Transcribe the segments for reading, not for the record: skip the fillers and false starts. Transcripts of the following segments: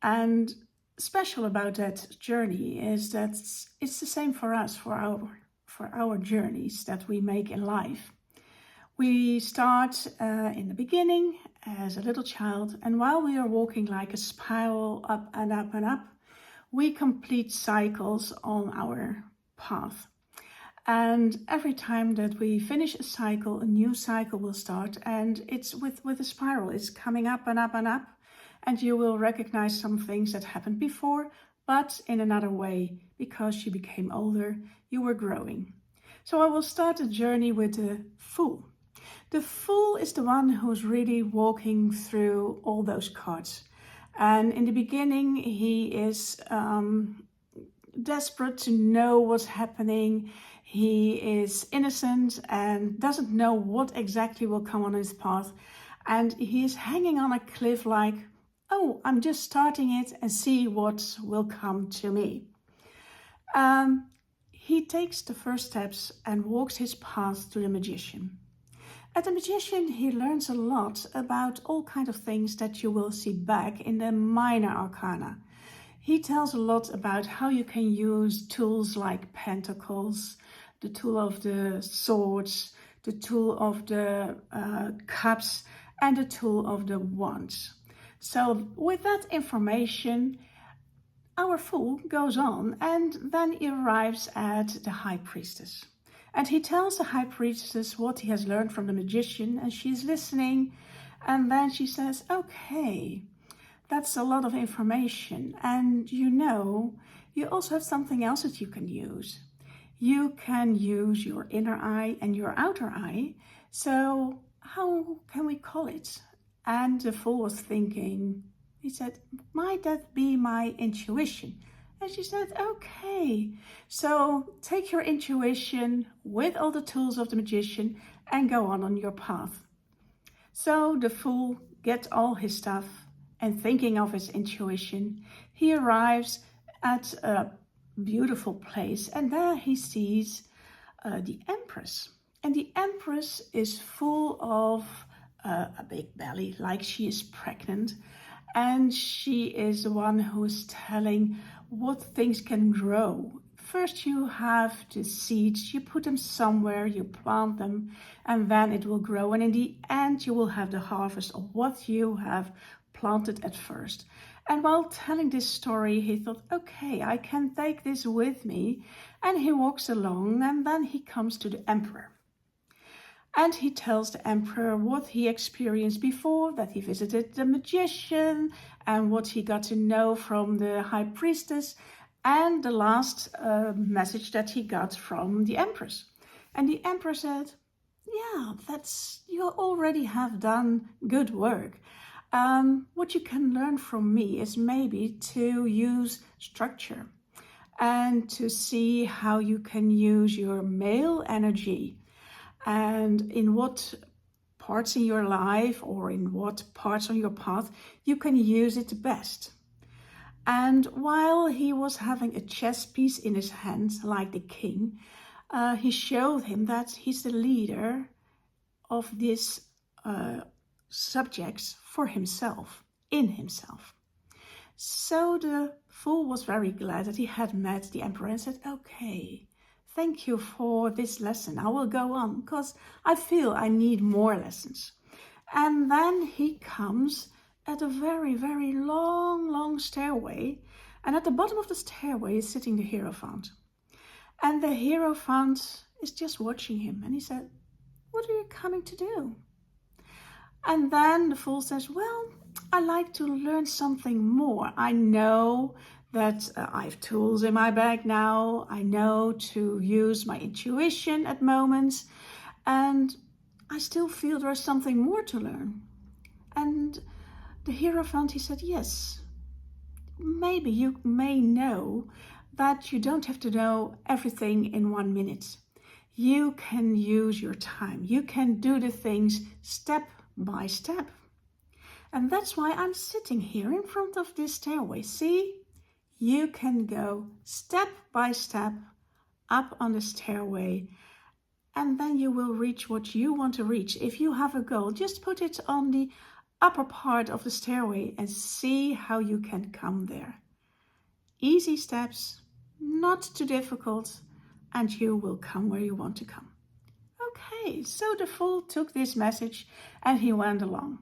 And special about that journey is that it's the same for us, for our journeys that we make in life. We start in the beginning as a little child, and while we are walking like a spiral up and up and up, we complete cycles on our path. And every time that we finish a cycle, a new cycle will start, and it's with a spiral. It's coming up and up and up, and you will recognize some things that happened before, but in another way, because you became older, you were growing. So I will start the journey with the Fool. The Fool is the one who's really walking through all those cards. And in the beginning, he is desperate to know what's happening. He is innocent and doesn't know what exactly will come on his path. And he is hanging on a cliff like, oh, I'm just starting it and see what will come to me. He takes the first steps and walks his path to the Magician. At the Magician, he learns a lot about all kinds of things that you will see back in the minor arcana. He tells a lot about how you can use tools like pentacles, the tool of the swords, the tool of the cups, and the tool of the wands. So with that information, our Fool goes on and then he arrives at the High Priestess. And he tells the High Priestess what he has learned from the Magician, and she's listening. And then she says, okay, that's a lot of information. And you also have something else that you can use. You can use your inner eye and your outer eye. So how can we call it? And the Fool was thinking, he said, might that be my intuition? And she said, okay, so take your intuition with all the tools of the Magician and go on your path. So the Fool gets all his stuff, and thinking of his intuition, he arrives at a beautiful place, and there he sees the Empress. And the Empress is full of a big belly, like she is pregnant. And she is the one who is telling what things can grow. First you have the seeds, you put them somewhere, you plant them, and then it will grow. And in the end, you will have the harvest of what you have planted at first. And while telling this story, he thought, okay, I can take this with me. And he walks along, and then he comes to the Emperor. And he tells the Emperor what he experienced before, that he visited the Magician, and what he got to know from the High Priestess, and the last message that he got from the Empress. And the Emperor said, yeah, you already have done good work. What you can learn from me is maybe to use structure and to see how you can use your male energy and in what parts in your life or in what parts on your path you can use it best. And while he was having a chess piece in his hand, like the king, he showed him that he's the leader of these subjects for himself, in himself. So the Fool was very glad that he had met the Emperor and said, okay, thank you for this lesson. I will go on because I feel I need more lessons. And then he comes at a very, very long stairway. And at the bottom of the stairway is sitting the Hierophant. And the Hierophant is just watching him. And he said, what are you coming to do? And then the Fool says, well, I like to learn something more. I know that I have tools in my bag now. I know to use my intuition at moments. And I still feel there is something more to learn. And the Hierophant, he said, yes, maybe you may know that you don't have to know everything in 1 minute. You can use your time. You can do the things step by step. And that's why I'm sitting here in front of this stairway. See, you can go step by step up on the stairway, and then you will reach what you want to reach. If you have a goal, just put it on the upper part of the stairway and see how you can come there. Easy steps, not too difficult, and you will come where you want to come. Okay, so the fool took this message and he went along.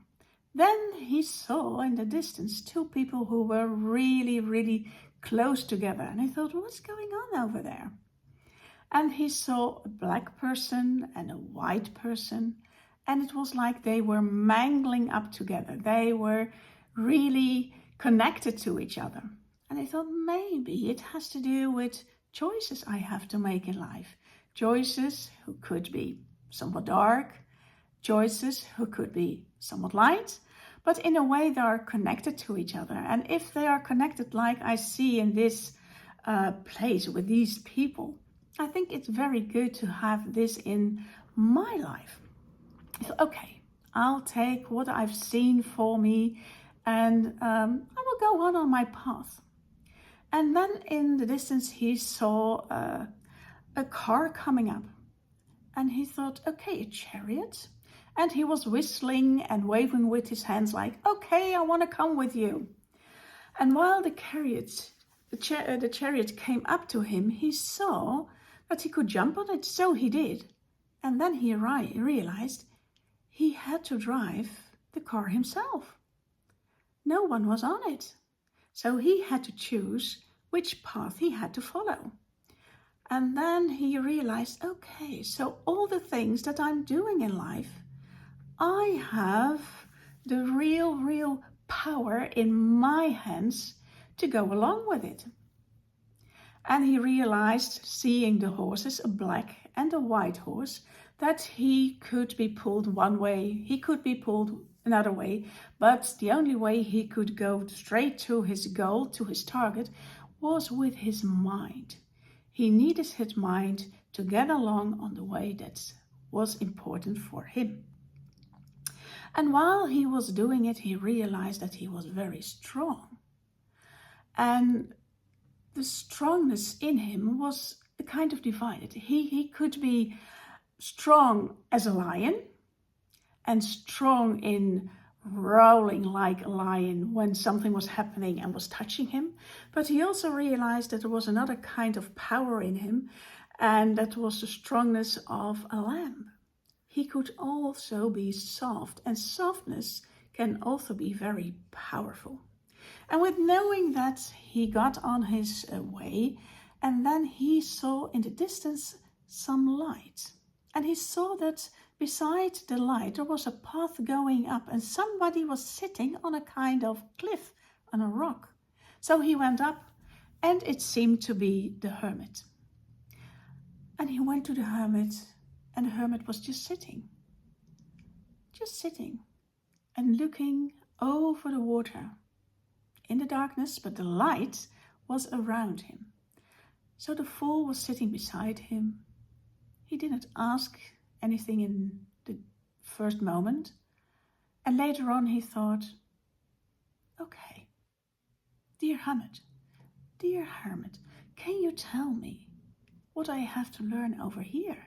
Then he saw in the distance two people who were really, really close together. And he thought, what's going on over there? And he saw a black person and a white person. And it was like they were mangling up together. They were really connected to each other. And I thought maybe it has to do with choices I have to make in life. Choices who could be somewhat dark, choices who could be somewhat light, but in a way they are connected to each other. And if they are connected like I see in this place with these people, I think it's very good to have this in my life. I thought, okay, I'll take what I've seen for me and I will go on my path. And then in the distance he saw a car coming up. And he thought, okay, a chariot. And he was whistling and waving with his hands like, okay, I want to come with you. And while the chariot came up to him, he saw that he could jump on it. So he did. And then he realized he had to drive the car himself. No one was on it. So he had to choose which path he had to follow. And then he realized, okay, so all the things that I'm doing in life, I have the real power in my hands to go along with it. And he realized, seeing the horses, a black and a white horse, that he could be pulled one way, he could be pulled another way, but the only way he could go straight to his goal, to his target, was with his mind. He needed his mind to get along on the way that was important for him. And while he was doing it, he realized that he was very strong. And the strongness in him was kind of divided. He could be strong as a lion and strong in roaring like a lion when something was happening and was touching him. But he also realized that there was another kind of power in him, and that was the strongness of a lamb. He could also be soft, and softness can also be very powerful. And with knowing that, he got on his way, and then he saw in the distance some light. And he saw that beside the light there was a path going up, and somebody was sitting on a kind of cliff on a rock. So he went up, and it seemed to be the hermit. And he went to the hermit, and the hermit was just sitting and looking over the water in the darkness, but the light was around him. So the fool was sitting beside him. He didn't ask anything in the first moment. And later on he thought, okay, dear hermit, can you tell me what I have to learn over here?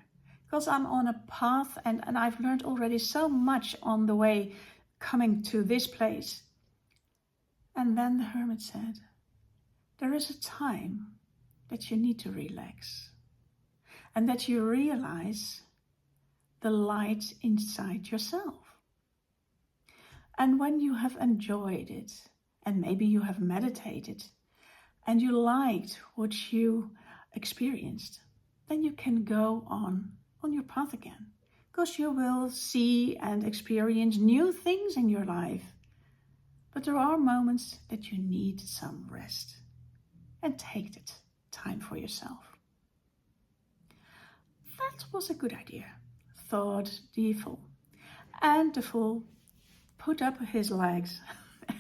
Because I'm on a path and I've learned already so much on the way coming to this place. And then the hermit said, there is a time that you need to relax and that you realize the light inside yourself. And when you have enjoyed it, and maybe you have meditated, and you liked what you experienced, then you can go on your path again, because you will see and experience new things in your life. But there are moments that you need some rest, and take that time for yourself. That was a good idea, thought the fool. And the fool put up his legs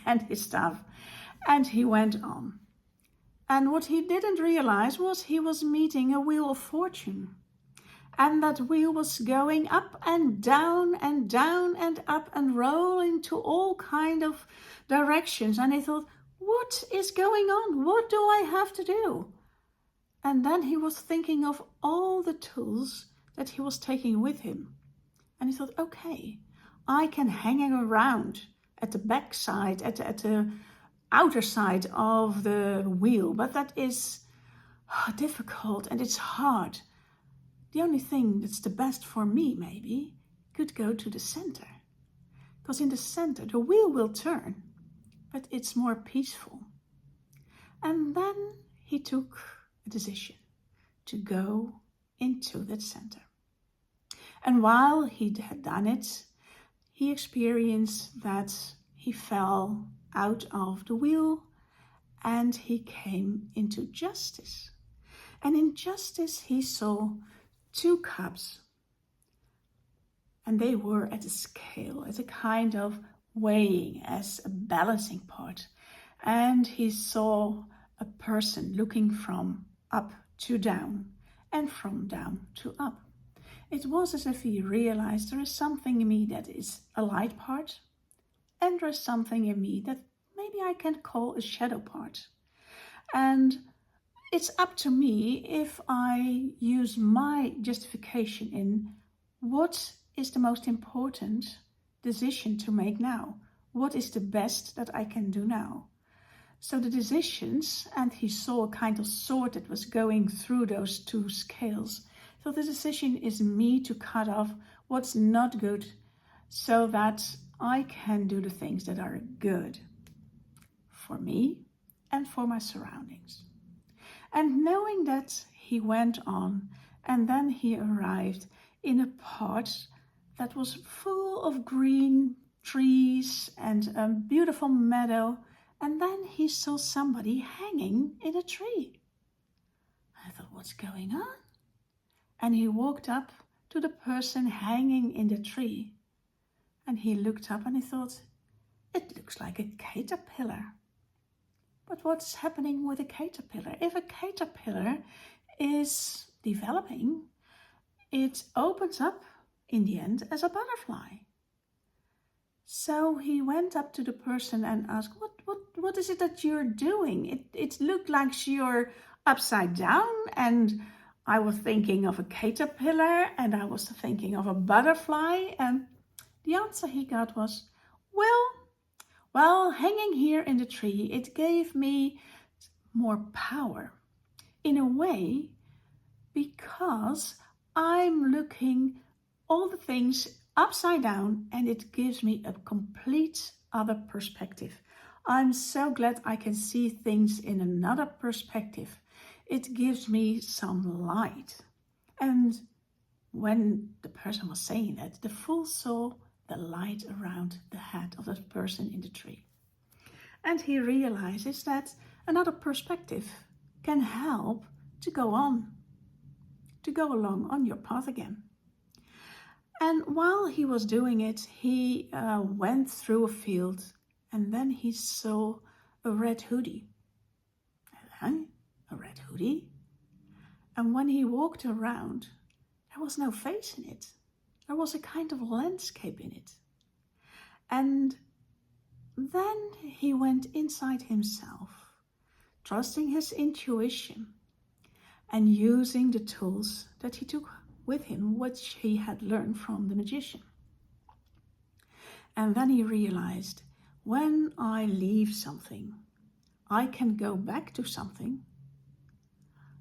and his staff, and he went on. And what he didn't realize was he was meeting a wheel of fortune. And that wheel was going up and down and down and up and rolling to all kind of directions. And he thought, what is going on? What do I have to do? And then he was thinking of all the tools that he was taking with him. And he thought, okay, I can hang around at the back side, at the outer side of the wheel, but that is difficult and it's hard. The only thing that's the best for me maybe could go to the center, because in the center the wheel will turn, but it's more peaceful. And then he took a decision to go into that center. And while he had done it, he experienced that he fell out of the wheel and he came into justice. And in justice he saw 2 cups, and they were at a scale, as a kind of weighing, as a balancing part. And he saw a person looking from up to down and from down to up. It was as if he realized there is something in me that is a light part, and there is something in me that maybe I can call a shadow part. And it's up to me if I use my justification in what is the most important decision to make now. What is the best that I can do now? So the decisions, and he saw a kind of sword that was going through those 2 scales. So the decision is me to cut off what's not good so that I can do the things that are good for me and for my surroundings. And knowing that, he went on, and then he arrived in a part that was full of green trees and a beautiful meadow. And then he saw somebody hanging in a tree. I thought, what's going on? And he walked up to the person hanging in the tree. And he looked up and he thought, it looks like a caterpillar. But what's happening with a caterpillar? If a caterpillar is developing, it opens up in the end as a butterfly. So he went up to the person and asked, what is it that you're doing? It looked like you're upside down, and I was thinking of a caterpillar, and I was thinking of a butterfly. And the answer he got was, well, hanging here in the tree, it gave me more power in a way, because I'm looking all the things upside down, and it gives me a complete other perspective. I'm so glad I can see things in another perspective. It gives me some light. And when the person was saying that, the fool saw the light around the head of that person in the tree. And he realizes that another perspective can help to go on, to go along on your path again. And while he was doing it, he went through a field, and then he saw a red hoodie. A red hoodie? And when he walked around, there was no face in it. There was a kind of landscape in it. And then he went inside himself, trusting his intuition and using the tools that he took with him, which he had learned from the magician. And then he realized, when I leave something, I can go back to something,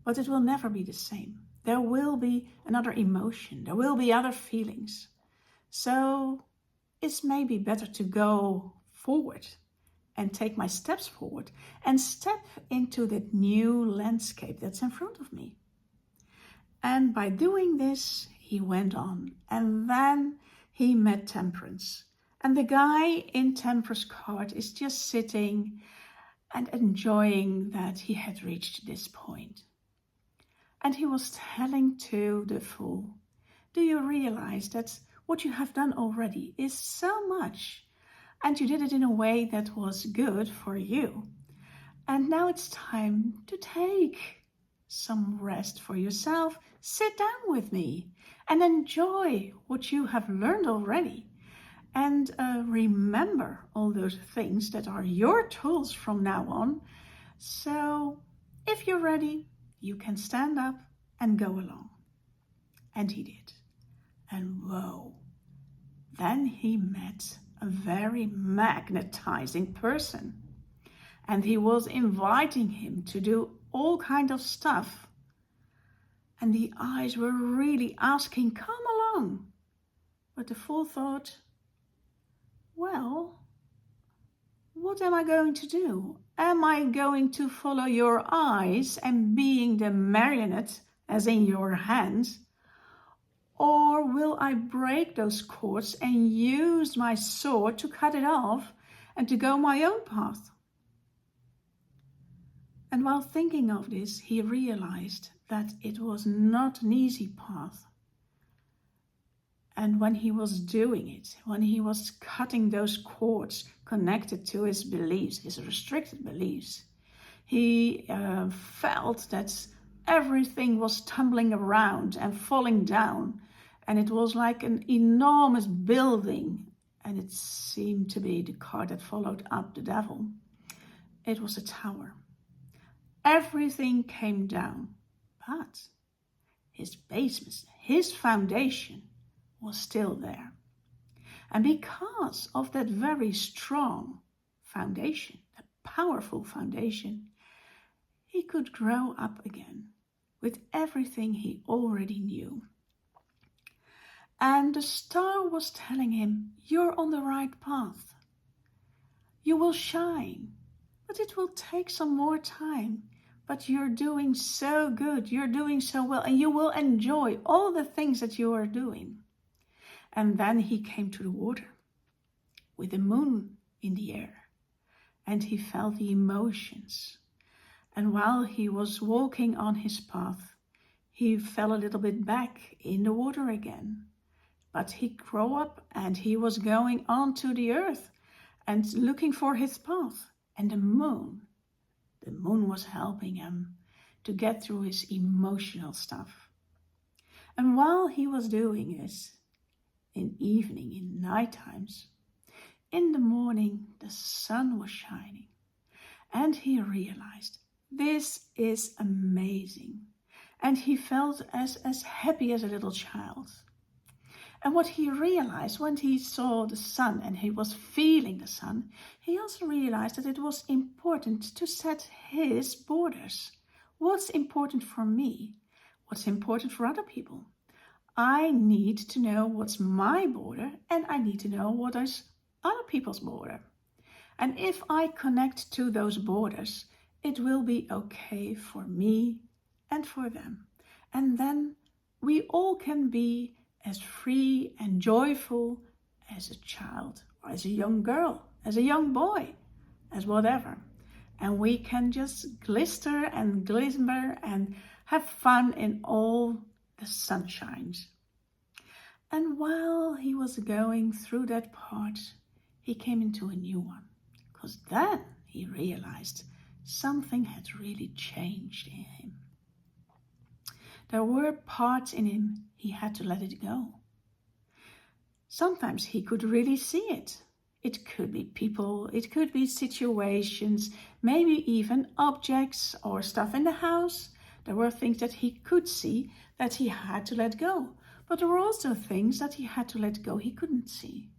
but it will never be the same. There will be another emotion, there will be other feelings. So it's maybe better to go forward and take my steps forward and step into that new landscape that's in front of me. And by doing this, he went on, and then he met Temperance. And the guy in Temperance's cart is just sitting and enjoying that he had reached this point. And he was telling to the fool, do you realize that what you have done already is so much, and you did it in a way that was good for you. And now it's time to take some rest for yourself. Sit down with me and enjoy what you have learned already. And remember all those things that are your tools from now on. So if you're ready, you can stand up and go along. And he did. And whoa, then he met a very magnetizing person. And he was inviting him to do all kind of stuff. And the eyes were really asking, come along. But the fool thought, well, what am I going to do? Am I going to follow your eyes and being the marionette, as in your hands? Or will I break those cords and use my sword to cut it off and to go my own path? And while thinking of this, he realized that it was not an easy path. And when he was doing it, when he was cutting those cords connected to his beliefs, his restricted beliefs, he felt that everything was tumbling around and falling down. And it was like an enormous building. And it seemed to be the car that followed up the devil. It was a tower. Everything came down, but his basement, his foundation was still there. And because of that very strong foundation, that powerful foundation, he could grow up again with everything he already knew. And the star was telling him, you're on the right path. You will shine, but it will take some more time. But you're doing so good, you're doing so well, and you will enjoy all the things that you are doing. And then he came to the water with the moon in the air, and he felt the emotions. And while he was walking on his path, he fell a little bit back in the water again. But he grew up and he was going on to the earth and looking for his path. And the moon was helping him to get through his emotional stuff. And while he was doing this, in evening, in night times, in the morning, the sun was shining. And he realized, this is amazing. And he felt as happy as a little child. And what he realized when he saw the sun and he was feeling the sun, he also realized that it was important to set his borders. What's important for me? What's important for other people? I need to know what's my border, and I need to know what is other people's border. And if I connect to those borders, it will be okay for me and for them. And then we all can be as free and joyful as a child, or as a young girl, as a young boy, as whatever. And we can just glister and glimmer and have fun in all the sunshines. And while he was going through that part, he came into a new one, because then he realized something had really changed in him. There were parts in him he had to let it go. Sometimes he could really see it. It could be people, it could be situations, maybe even objects or stuff in the house. There were things that he could see that he had to let go. But there were also things that he had to let go he couldn't see.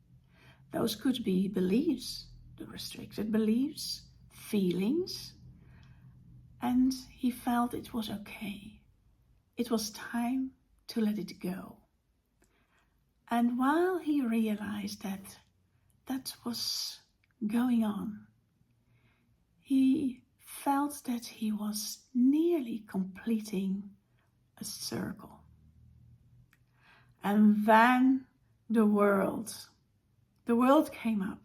Those could be beliefs, the restricted beliefs, feelings. And he felt it was okay. It was time to let it go. And while he realized that that was going on, he felt that he was nearly completing a circle. And then the world came up.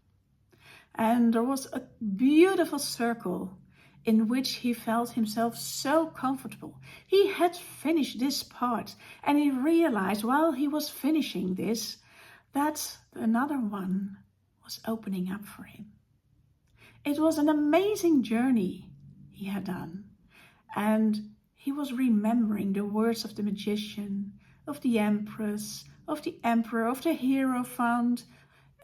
And there was a beautiful circle in which he felt himself so comfortable. He had finished this part, and he realized while he was finishing this, that another one was opening up for him. It was an amazing journey he had done, and he was remembering the words of the magician, of the empress, of the emperor, of the hierophant,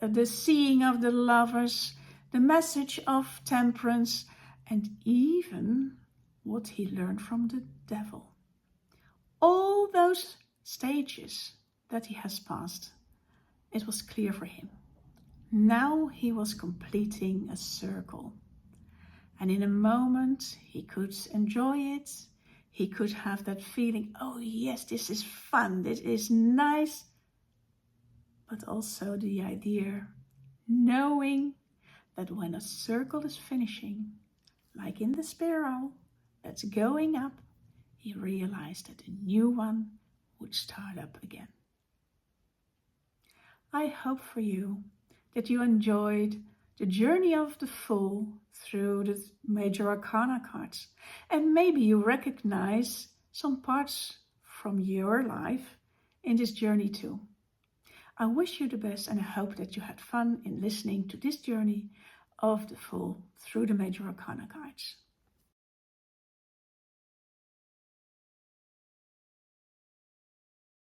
the seeing of the lovers, the message of temperance, and even what he learned from the devil. All those stages that he has passed, it was clear for him. Now he was completing a circle. And in a moment, he could enjoy it. He could have that feeling, oh yes, this is fun, this is nice. But also the idea, knowing that when a circle is finishing, like in the spiral that's going up, he realized that a new one would start up again. I hope for you that you enjoyed the journey of the Fool through the Major Arcana cards. And maybe you recognize some parts from your life in this journey too. I wish you the best and I hope that you had fun in listening to this journey of the Fool through the Major Arcana cards.